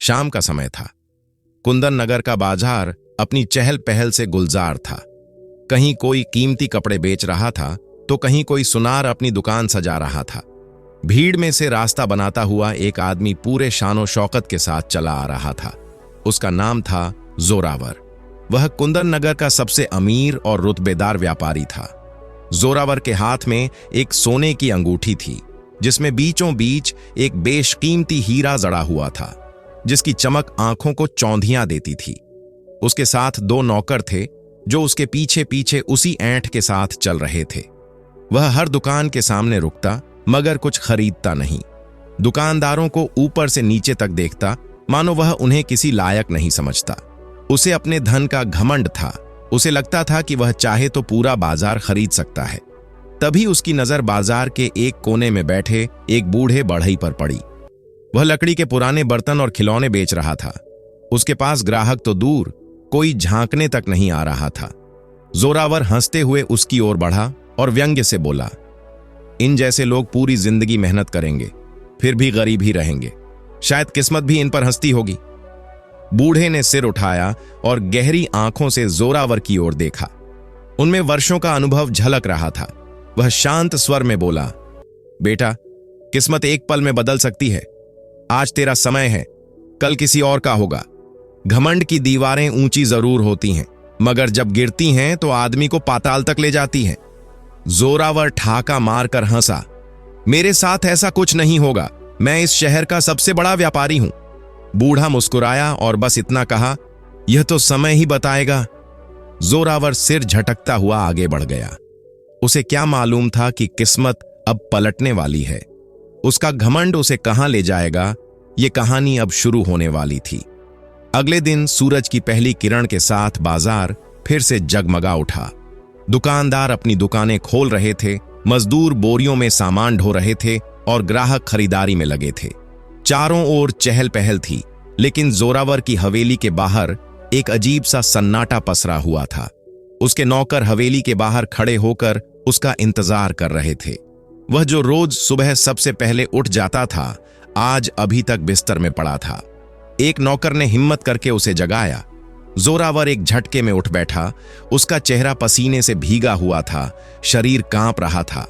शाम का समय था। कुंदन नगर का बाजार अपनी चहल पहल से गुलजार था। कहीं कोई कीमती कपड़े बेच रहा था तो कहीं कोई सुनार अपनी दुकान सजा रहा था। भीड़ में से रास्ता बनाता हुआ एक आदमी पूरे शानो शौकत के साथ चला आ रहा था। उसका नाम था जोरावर। वह कुंदन नगर का सबसे अमीर और रुतबेदार व्यापारी था। जोरावर के हाथ में एक सोने की अंगूठी थी जिसमें बीचों बीच एक बेशकीमती हीरा जड़ा हुआ था, जिसकी चमक आंखों को चौंधियां देती थी। उसके साथ 2 नौकर थे जो उसके पीछे पीछे उसी ऐंठ के साथ चल रहे थे। वह हर दुकान के सामने रुकता मगर कुछ खरीदता नहीं। दुकानदारों को ऊपर से नीचे तक देखता, मानो वह उन्हें किसी लायक नहीं समझता। उसे अपने धन का घमंड था। उसे लगता था कि वह चाहे तो पूरा बाजार खरीद सकता है। तभी उसकी नजर बाजार के एक कोने में बैठे एक बूढ़े बढ़ई पर पड़ी। वह लकड़ी के पुराने बर्तन और खिलौने बेच रहा था। उसके पास ग्राहक तो दूर, कोई झांकने तक नहीं आ रहा था। जोरावर हंसते हुए उसकी ओर बढ़ा और व्यंग्य से बोला, इन जैसे लोग पूरी जिंदगी मेहनत करेंगे फिर भी गरीब ही रहेंगे। शायद किस्मत भी इन पर हंसती होगी। बूढ़े ने सिर उठाया और गहरी आंखों से जोरावर की ओर देखा। उनमें वर्षों का अनुभव झलक रहा था। वह शांत स्वर में बोला, बेटा, किस्मत एक पल में बदल सकती है। आज तेरा समय है, कल किसी और का होगा। घमंड की दीवारें ऊंची जरूर होती हैं, मगर जब गिरती हैं तो आदमी को पाताल तक ले जाती हैं। जोरावर ठहाका मारकर हंसा, मेरे साथ ऐसा कुछ नहीं होगा। मैं इस शहर का सबसे बड़ा व्यापारी हूं। बूढ़ा मुस्कुराया और बस इतना कहा, यह तो समय ही बताएगा। जोरावर सिर झटकता हुआ आगे बढ़ गया। उसे क्या मालूम था कि किस्मत अब पलटने वाली है। उसका घमंड उसे कहां ले जाएगा, ये कहानी अब शुरू होने वाली थी। अगले दिन सूरज की पहली किरण के साथ बाजार फिर से जगमगा उठा। दुकानदार अपनी दुकानें खोल रहे थे, मजदूर बोरियों में सामान ढो रहे थे और ग्राहक खरीदारी में लगे थे। चारों ओर चहल पहल थी, लेकिन जोरावर की हवेली के बाहर एक अजीब सा सन्नाटा पसरा हुआ था। उसके नौकर हवेली के बाहर खड़े होकर उसका इंतजार कर रहे थे। वह जो रोज सुबह सबसे पहले उठ जाता था, आज अभी तक बिस्तर में पड़ा था। एक नौकर ने हिम्मत करके उसे जगाया। जोरावर एक झटके में उठ बैठा। उसका चेहरा पसीने से भीगा हुआ था, शरीर कांप रहा था।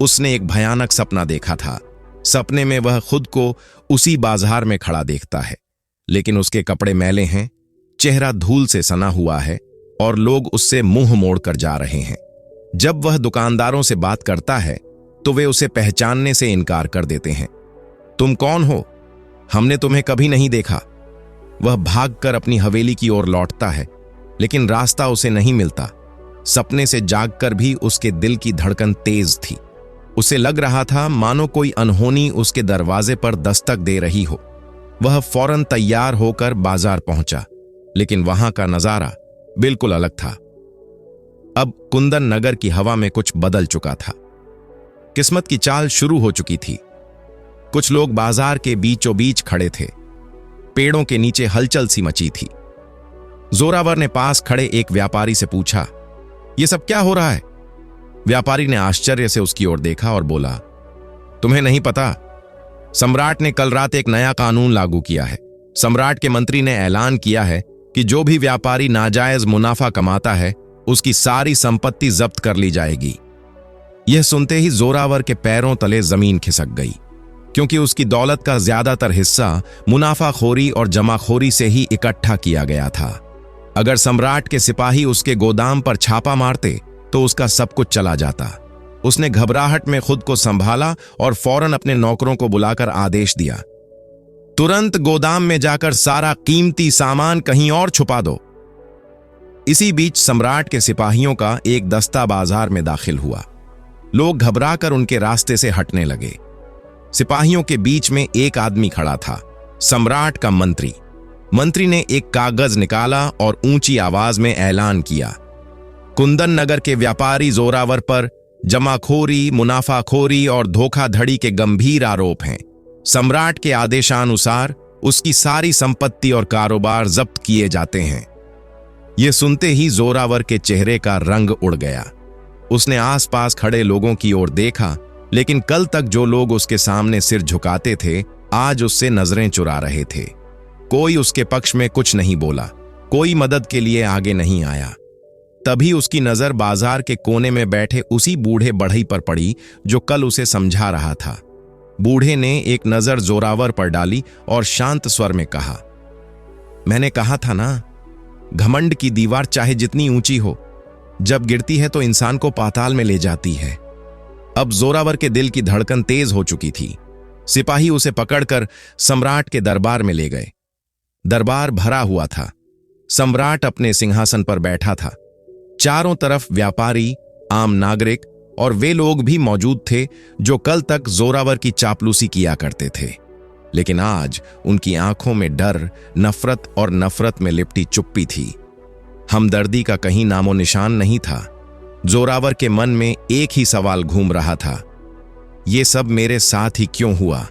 उसने एक भयानक सपना देखा था। सपने में वह खुद को उसी बाजार में खड़ा देखता है, लेकिन उसके कपड़े मैले हैं, चेहरा धूल से सना हुआ है और लोग उससे मुंह मोड़कर जा रहे हैं। जब वह दुकानदारों से बात करता है तो वे उसे पहचानने से इनकार कर देते हैं। तुम कौन हो? हमने तुम्हें कभी नहीं देखा। वह भागकर अपनी हवेली की ओर लौटता है, लेकिन रास्ता उसे नहीं मिलता। सपने से जागकर भी उसके दिल की धड़कन तेज थी। उसे लग रहा था मानो कोई अनहोनी उसके दरवाजे पर दस्तक दे रही हो। वह फौरन तैयार होकर बाजार पहुंचा, लेकिन वहां का नजारा बिल्कुल अलग था। अब कुंदन नगर की हवा में कुछ बदल चुका था। किस्मत की चाल शुरू हो चुकी थी। कुछ लोग बाजार के बीचों बीच खड़े थे। पेड़ों के नीचे हलचल सी मची थी। जोरावर ने पास खड़े एक व्यापारी से पूछा, यह सब क्या हो रहा है? व्यापारी ने आश्चर्य से उसकी ओर देखा और बोला, तुम्हें नहीं पता? सम्राट ने कल रात एक नया कानून लागू किया है। सम्राट के मंत्री ने ऐलान किया है कि जो भी व्यापारी नाजायज मुनाफा कमाता है, उसकी सारी संपत्ति जब्त कर ली जाएगी। यह सुनते ही जोरावर के पैरों तले जमीन खिसक गई, क्योंकि उसकी दौलत का ज्यादातर हिस्सा मुनाफाखोरी और जमाखोरी से ही इकट्ठा किया गया था। अगर सम्राट के सिपाही उसके गोदाम पर छापा मारते तो उसका सब कुछ चला जाता। उसने घबराहट में खुद को संभाला और फौरन अपने नौकरों को बुलाकर आदेश दिया, तुरंत गोदाम में जाकर सारा कीमती सामान कहीं और छुपा दो। इसी बीच सम्राट के सिपाहियों का एक दस्ता बाजार में दाखिल हुआ। लोग घबराकर उनके रास्ते से हटने लगे। सिपाहियों के बीच में एक आदमी खड़ा था, सम्राट का मंत्री। मंत्री ने एक कागज निकाला और ऊंची आवाज में ऐलान किया, कुंदन नगर के व्यापारी जोरावर पर जमाखोरी, मुनाफाखोरी और धोखाधड़ी के गंभीर आरोप हैं। सम्राट के आदेशानुसार उसकी सारी संपत्ति और कारोबार जब्त किए जाते हैं। यह सुनते ही जोरावर के चेहरे का रंग उड़ गया। उसने आसपास खड़े लोगों की ओर देखा, लेकिन कल तक जो लोग उसके सामने सिर झुकाते थे, आज उससे नजरें चुरा रहे थे। कोई उसके पक्ष में कुछ नहीं बोला, कोई मदद के लिए आगे नहीं आया। तभी उसकी नजर बाजार के कोने में बैठे उसी बूढ़े बढ़ई पर पड़ी जो कल उसे समझा रहा था। बूढ़े ने एक नजर जोरावर पर डाली और शांत स्वर में कहा, मैंने कहा था ना, घमंड की दीवार चाहे जितनी ऊंची हो, जब गिरती है तो इंसान को पाताल में ले जाती है। अब जोरावर के दिल की धड़कन तेज हो चुकी थी। सिपाही उसे पकड़कर सम्राट के दरबार में ले गए। दरबार भरा हुआ था। सम्राट अपने सिंहासन पर बैठा था। चारों तरफ व्यापारी, आम नागरिक और वे लोग भी मौजूद थे जो कल तक जोरावर की चापलूसी किया करते थे। लेकिन आज उनकी आंखों में डर, नफरत और नफरत में लिपटी चुप्पी थी। हमदर्दी का कहीं नामो निशान नहीं था। जोरावर के मन में एक ही सवाल घूम रहा था, ये सब मेरे साथ ही क्यों हुआ?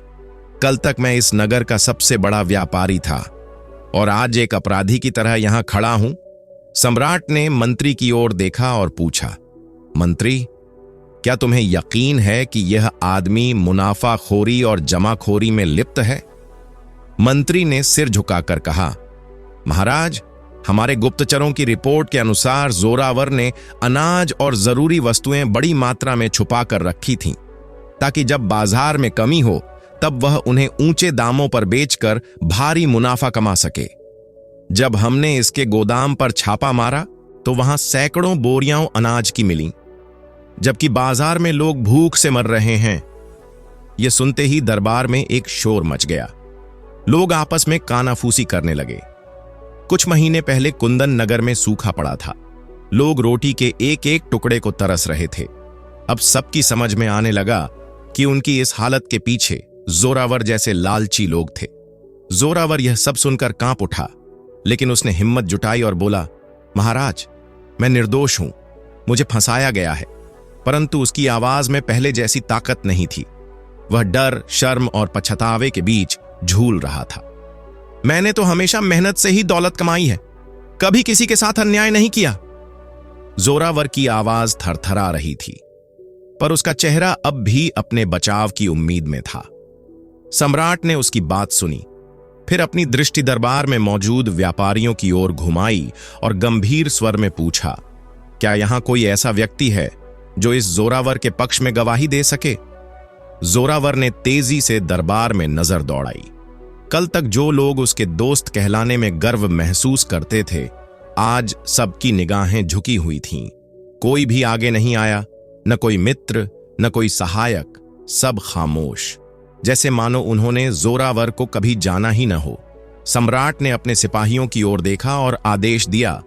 कल तक मैं इस नगर का सबसे बड़ा व्यापारी था और आज एक अपराधी की तरह यहां खड़ा हूं। सम्राट ने मंत्री की ओर देखा और पूछा, मंत्री, क्या तुम्हें यकीन है कि यह आदमी मुनाफाखोरी और जमाखोरी में लिप्त है? मंत्री ने सिर झुकाकर कहा, महाराज, हमारे गुप्तचरों की रिपोर्ट के अनुसार जोरावर ने अनाज और जरूरी वस्तुएं बड़ी मात्रा में छुपा कर रखी थीं, ताकि जब बाजार में कमी हो तब वह उन्हें ऊंचे दामों पर बेचकर भारी मुनाफा कमा सके। जब हमने इसके गोदाम पर छापा मारा तो वहां सैकड़ों बोरियां अनाज की मिली, जबकि बाजार में लोग भूख से मर रहे हैं। यह सुनते ही दरबार में एक शोर मच गया। लोग आपस में कानाफूसी करने लगे। कुछ महीने पहले कुंदन नगर में सूखा पड़ा था। लोग रोटी के एक एक टुकड़े को तरस रहे थे। अब सबकी समझ में आने लगा कि उनकी इस हालत के पीछे जोरावर जैसे लालची लोग थे। जोरावर यह सब सुनकर कांप उठा, लेकिन उसने हिम्मत जुटाई और बोला, महाराज, मैं निर्दोष हूं, मुझे फंसाया गया है। परंतु उसकी आवाज में पहले जैसी ताकत नहीं थी। वह डर, शर्म और पछतावे के बीच झूल रहा था। मैंने तो हमेशा मेहनत से ही दौलत कमाई है, कभी किसी के साथ अन्याय नहीं किया। जोरावर की आवाज थरथरा रही थी, पर उसका चेहरा अब भी अपने बचाव की उम्मीद में था। सम्राट ने उसकी बात सुनी, फिर अपनी दृष्टि दरबार में मौजूद व्यापारियों की ओर घुमाई और गंभीर स्वर में पूछा, क्या यहां कोई ऐसा व्यक्ति है जो इस जोरावर के पक्ष में गवाही दे सके? जोरावर ने तेजी से दरबार में नजर दौड़ाई। कल तक जो लोग उसके दोस्त कहलाने में गर्व महसूस करते थे, आज सबकी निगाहें झुकी हुई थीं। कोई भी आगे नहीं आया, न कोई मित्र, न कोई सहायक, सब खामोश, जैसे मानो उन्होंने जोरावर को कभी जाना ही न हो। सम्राट ने अपने सिपाहियों की ओर देखा और आदेश दिया,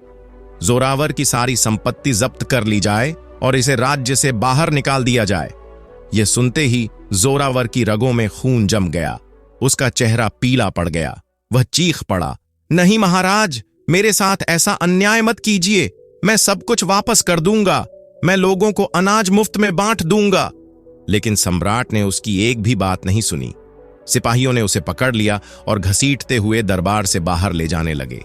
जोरावर की सारी संपत्ति जब्त कर ली जाए और इसे राज्य से बाहर निकाल दिया जाए। यह सुनते ही जोरावर की रगों में खून जम गया। उसका चेहरा पीला पड़ गया। वह चीख पड़ा, नहीं महाराज, मेरे साथ ऐसा अन्याय मत कीजिए। मैं सब कुछ वापस कर दूंगा। मैं लोगों को अनाज मुफ्त में बांट दूंगा। लेकिन सम्राट ने उसकी एक भी बात नहीं सुनी। सिपाहियों ने उसे पकड़ लिया और घसीटते हुए दरबार से बाहर ले जाने लगे।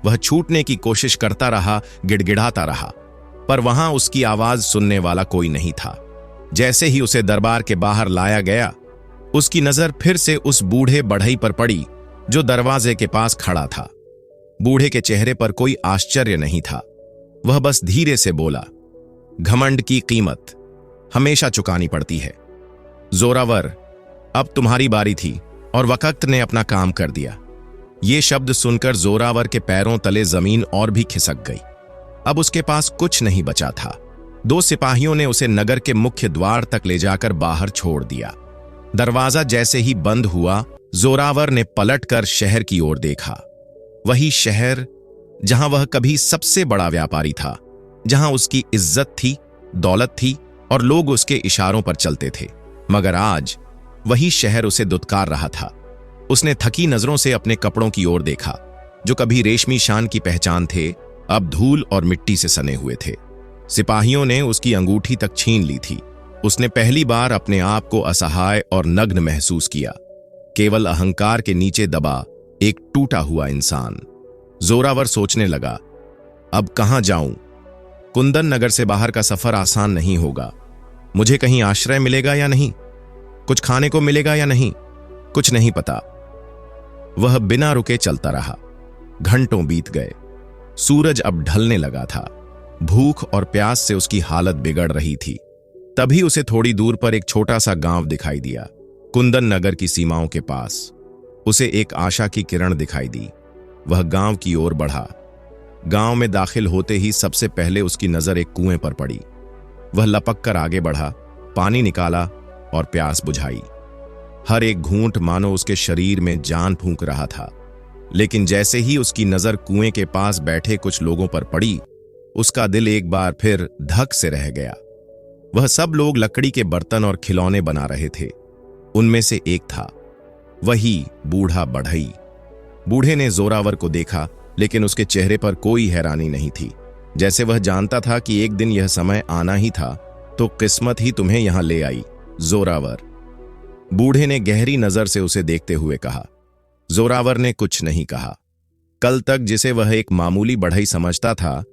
वह छूटने की कोशिश करता रहा, गिड़गिड़ाता रहा, पर वहां उसकी आवाज सुनने वाला कोई नहीं था। जैसे ही उसे दरबार के बाहर लाया गया, उसकी नजर फिर से उस बूढ़े बढ़ई पर पड़ी जो दरवाजे के पास खड़ा था। बूढ़े के चेहरे पर कोई आश्चर्य नहीं था। वह बस धीरे से बोला, घमंड की कीमत हमेशा चुकानी पड़ती है। जोरावर, अब तुम्हारी बारी थी और वक्त ने अपना काम कर दिया। ये शब्द सुनकर जोरावर के पैरों तले जमीन और भी खिसक गई। अब उसके पास कुछ नहीं बचा था। दो सिपाहियों ने उसे नगर के मुख्य द्वार तक ले जाकर बाहर छोड़ दिया। दरवाजा जैसे ही बंद हुआ, जोरावर ने पलटकर शहर की ओर देखा। वही शहर जहां वह कभी सबसे बड़ा व्यापारी था, जहां उसकी इज्जत थी, दौलत थी और लोग उसके इशारों पर चलते थे। मगर आज वही शहर उसे दुत्कार रहा था। उसने थकी नजरों से अपने कपड़ों की ओर देखा, जो कभी रेशमी शान की पहचान थे, अब धूल और मिट्टी से सने हुए थे। सिपाहियों ने उसकी अंगूठी तक छीन ली थी। उसने पहली बार अपने आप को असहाय और नग्न महसूस किया, केवल अहंकार के नीचे दबा एक टूटा हुआ इंसान। जोरावर सोचने लगा, अब कहां जाऊं? कुंदन नगर से बाहर का सफर आसान नहीं होगा। मुझे कहीं आश्रय मिलेगा या नहीं, कुछ खाने को मिलेगा या नहीं, कुछ नहीं पता। वह बिना रुके चलता रहा। घंटों बीत गए। सूरज अब ढलने लगा था। भूख और प्यास से उसकी हालत बिगड़ रही थी। तभी उसे थोड़ी दूर पर एक छोटा सा गांव दिखाई दिया, कुंदन नगर की सीमाओं के पास। उसे एक आशा की किरण दिखाई दी। वह गांव की ओर बढ़ा। गांव में दाखिल होते ही सबसे पहले उसकी नजर एक कुएं पर पड़ी। वह लपक कर आगे बढ़ा, पानी निकाला और प्यास बुझाई। हर एक घूंट मानो उसके शरीर में जान फूंक रहा था। लेकिन जैसे ही उसकी नजर कुएं के पास बैठे कुछ लोगों पर पड़ी, उसका दिल एक बार फिर धक से रह गया। वह सब लोग लकड़ी के बर्तन और खिलौने बना रहे थे। उनमें से एक था वही बूढ़ा बढ़ई। बूढ़े ने जोरावर को देखा, लेकिन उसके चेहरे पर कोई हैरानी नहीं थी, जैसे वह जानता था कि एक दिन यह समय आना ही था, तो किस्मत ही तुम्हें यहां ले आई, जोरावर। बूढ़े ने गहरी नजर से उसे देखते हुए कहा। जोरावर ने कुछ नहीं कहा। कल तक जिसे वह एक मामूली बढ़ई समझता था,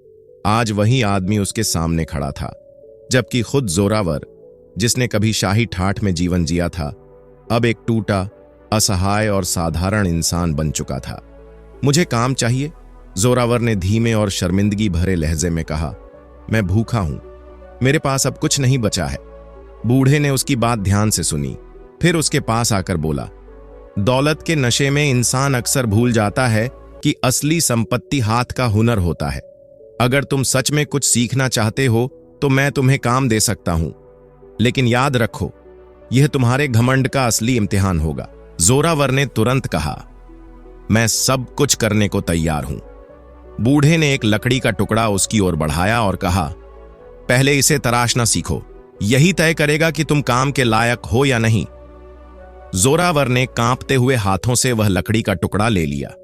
आज वही आदमी उसके सामने खड़ा था, जबकि खुद जोरावर, जिसने कभी शाही ठाठ में जीवन जिया था, अब एक टूटा, असहाय और साधारण इंसान बन चुका था। मुझे काम चाहिए, जोरावर ने धीमे और शर्मिंदगी भरे लहजे में कहा। मैं भूखा हूं, मेरे पास अब कुछ नहीं बचा है। बूढ़े ने उसकी बात ध्यान से सुनी, फिर उसके पास आकर बोला, दौलत के नशे में इंसान अक्सर भूल जाता है कि असली संपत्ति हाथ का हुनर होता है। अगर तुम सच में कुछ सीखना चाहते हो तो मैं तुम्हें काम दे सकता हूं, लेकिन याद रखो, यह तुम्हारे घमंड का असली इम्तिहान होगा। जोरावर ने तुरंत कहा, मैं सब कुछ करने को तैयार हूं। बूढ़े ने एक लकड़ी का टुकड़ा उसकी ओर बढ़ाया और कहा, पहले इसे तराशना सीखो, यही तय करेगा कि तुम काम के लायक हो या नहीं। जोरावर ने कांपते हुए हाथों से वह लकड़ी का टुकड़ा ले लिया।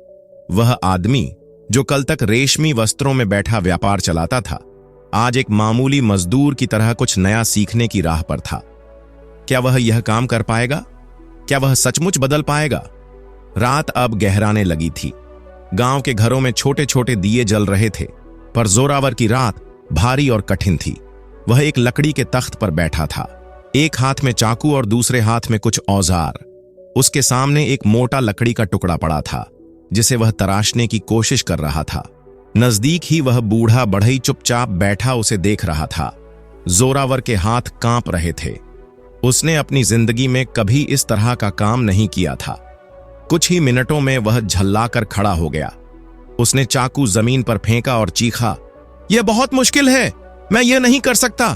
वह आदमी जो कल तक रेशमी वस्त्रों में बैठा व्यापार चलाता था, आज एक मामूली मजदूर की तरह कुछ नया सीखने की राह पर था। क्या वह यह काम कर पाएगा? क्या वह सचमुच बदल पाएगा? रात अब गहराने लगी थी। गांव के घरों में छोटे छोटे दिए जल रहे थे, पर जोरावर की रात भारी और कठिन थी। वह एक लकड़ी के तख्त पर बैठा था, एक हाथ में चाकू और दूसरे हाथ में कुछ औजार। उसके सामने एक मोटा लकड़ी का टुकड़ा पड़ा था, जिसे वह तराशने की कोशिश कर रहा था। नजदीक ही वह बूढ़ा बढ़ई चुपचाप बैठा उसे देख रहा था। जोरावर के हाथ कांप रहे थे। उसने अपनी जिंदगी में कभी इस तरह का काम नहीं किया था। कुछ ही मिनटों में वह झल्लाकर खड़ा हो गया। उसने चाकू जमीन पर फेंका और चीखा, यह बहुत मुश्किल है, मैं यह नहीं कर सकता।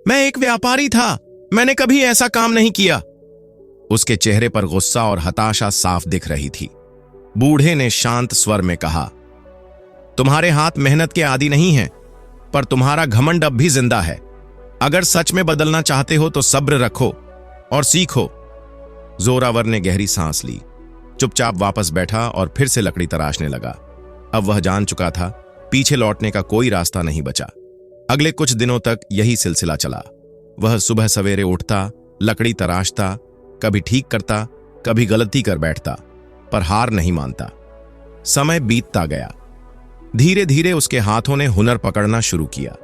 मैं एक व्यापारी था, मैंने कभी ऐसा काम नहीं किया। उसके चेहरे पर गुस्सा और हताशा साफ दिख रही थी। बूढ़े ने शांत स्वर में कहा, तुम्हारे हाथ मेहनत के आदी नहीं हैं, पर तुम्हारा घमंड अब भी जिंदा है। अगर सच में बदलना चाहते हो तो सब्र रखो और सीखो। जोरावर ने गहरी सांस ली, चुपचाप वापस बैठा और फिर से लकड़ी तराशने लगा। अब वह जान चुका था, पीछे लौटने का कोई रास्ता नहीं बचा। अगले कुछ दिनों तक यही सिलसिला चला। वह सुबह सवेरे उठता, लकड़ी तराशता, कभी ठीक करता, कभी गलती कर बैठता, पर हार नहीं मानता। समय बीतता गया। धीरे धीरे उसके हाथों ने हुनर पकड़ना शुरू किया।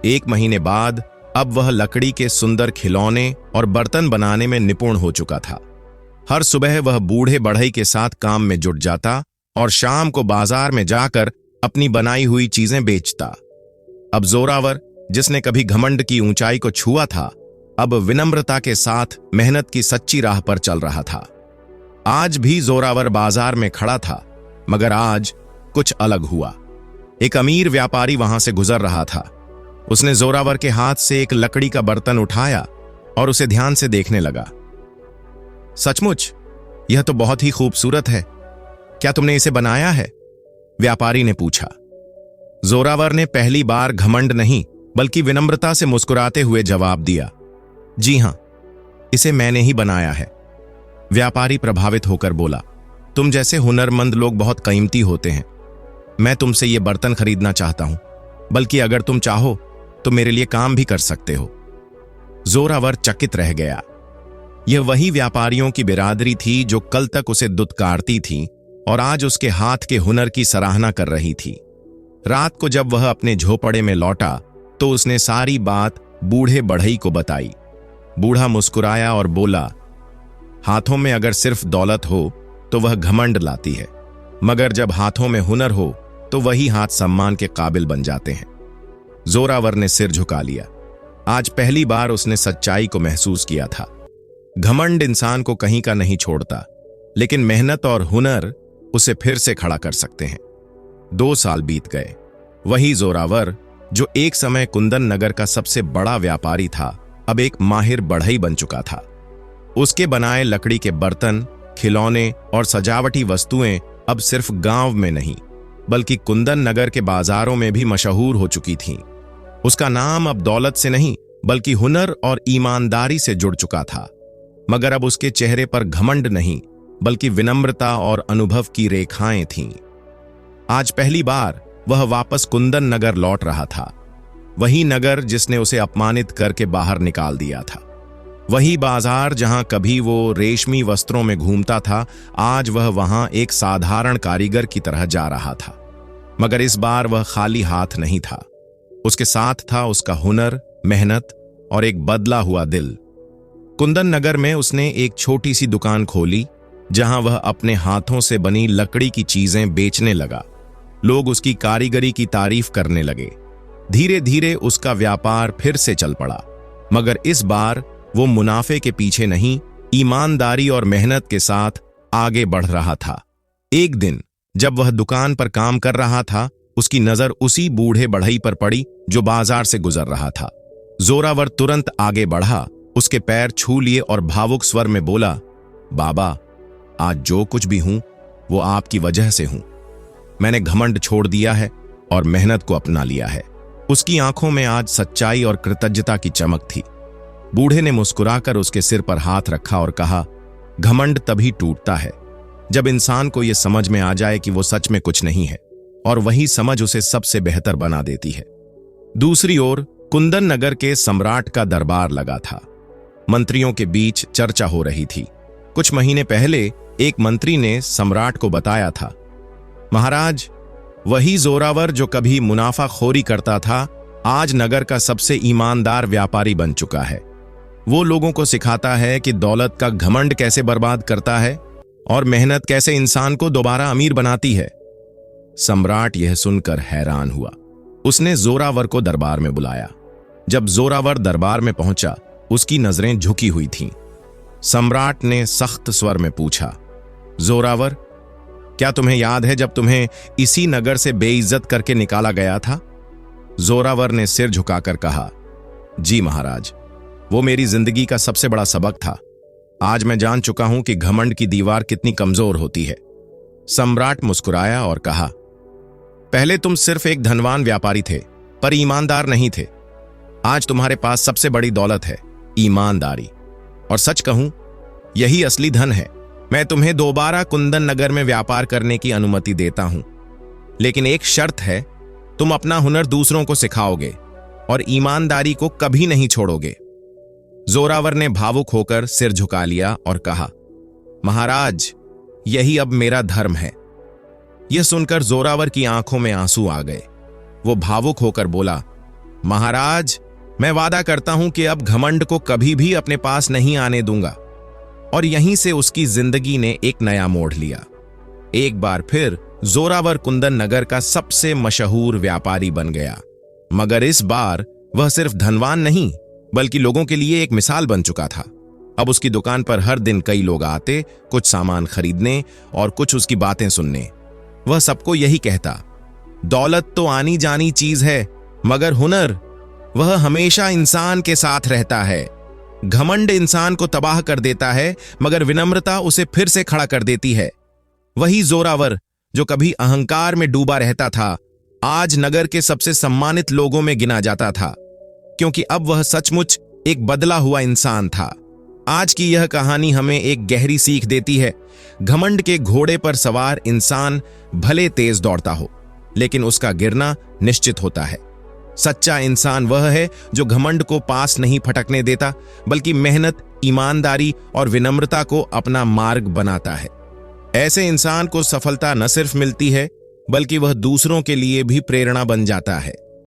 1 महीने बाद अब वह लकड़ी के सुंदर खिलौने और बर्तन बनाने में निपुण हो चुका था। हर सुबह वह बूढ़े बढ़ई के साथ काम में जुट जाता और शाम को बाजार में जाकर अपनी बनाई हुई चीजें बेचता। अब जोरावर, जिसने कभी घमंड की ऊंचाई को छुआ था, अब विनम्रता के साथ मेहनत की सच्ची राह पर चल रहा था। आज भी जोरावर बाजार में खड़ा था, मगर आज कुछ अलग हुआ। एक अमीर व्यापारी वहां से गुजर रहा था। उसने जोरावर के हाथ से एक लकड़ी का बर्तन उठाया और उसे ध्यान से देखने लगा। सचमुच, यह तो बहुत ही खूबसूरत है। क्या तुमने इसे बनाया है? व्यापारी ने पूछा। जोरावर ने पहली बार घमंड नहीं, बल्कि विनम्रता से मुस्कुराते हुए जवाब दिया, जी हां, इसे मैंने ही बनाया है। व्यापारी प्रभावित होकर बोला, तुम जैसे हुनरमंद लोग बहुत कीमती होते हैं। मैं तुमसे ये बर्तन खरीदना चाहता हूं, बल्कि अगर तुम चाहो तो मेरे लिए काम भी कर सकते हो। जोरावर चकित रह गया। यह वही व्यापारियों की बिरादरी थी जो कल तक उसे दुत्कारती थी और आज उसके हाथ के हुनर की सराहना कर रही थी। रात को जब वह अपने झोपड़े में लौटा तो उसने सारी बात बूढ़े बढ़ई को बताई। बूढ़ा मुस्कुराया और बोला, हाथों में अगर सिर्फ दौलत हो तो वह घमंड लाती है, मगर जब हाथों में हुनर हो तो वही हाथ सम्मान के काबिल बन जाते हैं। जोरावर ने सिर झुका लिया। आज पहली बार उसने सच्चाई को महसूस किया था। घमंड इंसान को कहीं का नहीं छोड़ता, लेकिन मेहनत और हुनर उसे फिर से खड़ा कर सकते हैं। 2 साल बीत गए। वही जोरावर, जो एक समय कुंदन नगर का सबसे बड़ा व्यापारी था, अब एक माहिर बढ़ई बन चुका था। उसके बनाए लकड़ी के बर्तन, खिलौने और सजावटी वस्तुएं अब सिर्फ गांव में नहीं, बल्कि कुंदन नगर के बाजारों में भी मशहूर हो चुकी थीं। उसका नाम अब दौलत से नहीं, बल्कि हुनर और ईमानदारी से जुड़ चुका था। मगर अब उसके चेहरे पर घमंड नहीं, बल्कि विनम्रता और अनुभव की रेखाएं थीं। आज पहली बार वह वापस कुंदन नगर लौट रहा था। वही नगर जिसने उसे अपमानित करके बाहर निकाल दिया था। वही बाजार जहां कभी वो रेशमी वस्त्रों में घूमता था, आज वह वहां एक साधारण कारीगर की तरह जा रहा था। मगर इस बार वह खाली हाथ नहीं था। उसके साथ था उसका हुनर, मेहनत और एक बदला हुआ दिल। कुंदन नगर में उसने एक छोटी सी दुकान खोली, जहां वह अपने हाथों से बनी लकड़ी की चीजें बेचने लगा। लोग उसकी कारीगरी की तारीफ करने लगे। धीरे धीरे उसका व्यापार फिर से चल पड़ा, मगर इस बार वो मुनाफे के पीछे नहीं, ईमानदारी और मेहनत के साथ आगे बढ़ रहा था। एक दिन जब वह दुकान पर काम कर रहा था, उसकी नजर उसी बूढ़े बढ़ई पर पड़ी जो बाजार से गुजर रहा था। जोरावर तुरंत आगे बढ़ा, उसके पैर छू लिए और भावुक स्वर में बोला, बाबा, आज जो कुछ भी हूं वो आपकी वजह से हूं। मैंने घमंड छोड़ दिया है और मेहनत को अपना लिया है। उसकी आंखों में आज सच्चाई और कृतज्ञता की चमक थी। बूढ़े ने मुस्कुराकर उसके सिर पर हाथ रखा और कहा, घमंड तभी टूटता है जब इंसान को यह समझ में आ जाए कि वो सच में कुछ नहीं है, और वही समझ उसे सबसे बेहतर बना देती है। दूसरी ओर कुंदन नगर के सम्राट का दरबार लगा था। मंत्रियों के बीच चर्चा हो रही थी। कुछ महीने पहले एक मंत्री ने सम्राट को बताया था, महाराज, वही जोरावर जो कभी मुनाफाखोरी करता था, आज नगर का सबसे ईमानदार व्यापारी बन चुका है। वो लोगों को सिखाता है कि दौलत का घमंड कैसे बर्बाद करता है और मेहनत कैसे इंसान को दोबारा अमीर बनाती है। सम्राट यह सुनकर हैरान हुआ। उसने जोरावर को दरबार में बुलाया। जब जोरावर दरबार में पहुंचा, उसकी नजरें झुकी हुई थीं। सम्राट ने सख्त स्वर में पूछा, जोरावर, क्या तुम्हें याद है जब तुम्हें इसी नगर से बेइज्जत करके निकाला गया था? जोरावर ने सिर झुकाकर कहा, जी महाराज, वो मेरी जिंदगी का सबसे बड़ा सबक था। आज मैं जान चुका हूं कि घमंड की दीवार कितनी कमजोर होती है। सम्राट मुस्कुराया और कहा, पहले तुम सिर्फ एक धनवान व्यापारी थे, पर ईमानदार नहीं थे। आज तुम्हारे पास सबसे बड़ी दौलत है, ईमानदारी। और सच कहूं, यही असली धन है। मैं तुम्हें दोबारा कुंदन नगर में व्यापार करने की अनुमति देता हूं, लेकिन एक शर्त है, तुम अपना हुनर दूसरों को सिखाओगे और ईमानदारी को कभी नहीं छोड़ोगे। जोरावर ने भावुक होकर सिर झुका लिया और कहा, महाराज, यही अब मेरा धर्म है। यह सुनकर जोरावर की आंखों में आंसू आ गए। वो भावुक होकर बोला, महाराज, मैं वादा करता हूं कि अब घमंड को कभी भी अपने पास नहीं आने दूंगा। और यहीं से उसकी जिंदगी ने एक नया मोड़ लिया। एक बार फिर जोरावर कुंदन नगर का सबसे मशहूर व्यापारी बन गया। मगर इस बार वह सिर्फ धनवान नहीं, बल्कि लोगों के लिए एक मिसाल बन चुका था। अब उसकी दुकान पर हर दिन कई लोग आते, कुछ सामान खरीदने और कुछ उसकी बातें सुनने। वह सबको यही कहता, दौलत तो आनी जानी चीज है, मगर हुनर, वह हमेशा इंसान के साथ रहता है। घमंड इंसान को तबाह कर देता है, मगर विनम्रता उसे फिर से खड़ा कर देती है। वही जोरावर जो कभी अहंकार में डूबा रहता था, आज नगर के सबसे सम्मानित लोगों में गिना जाता था, क्योंकि अब वह सचमुच एक बदला हुआ इंसान था। आज की यह कहानी हमें एक गहरी सीख देती है। घमंड के घोड़े पर सवार इंसान भले तेज दौड़ता हो, लेकिन उसका गिरना निश्चित होता है। सच्चा इंसान वह है जो घमंड को पास नहीं फटकने देता, बल्कि मेहनत, ईमानदारी और विनम्रता को अपना मार्ग बनाता है। ऐसे इंसान को सफलता न सिर्फ मिलती है, बल्कि वह दूसरों के लिए भी प्रेरणा बन जाता है।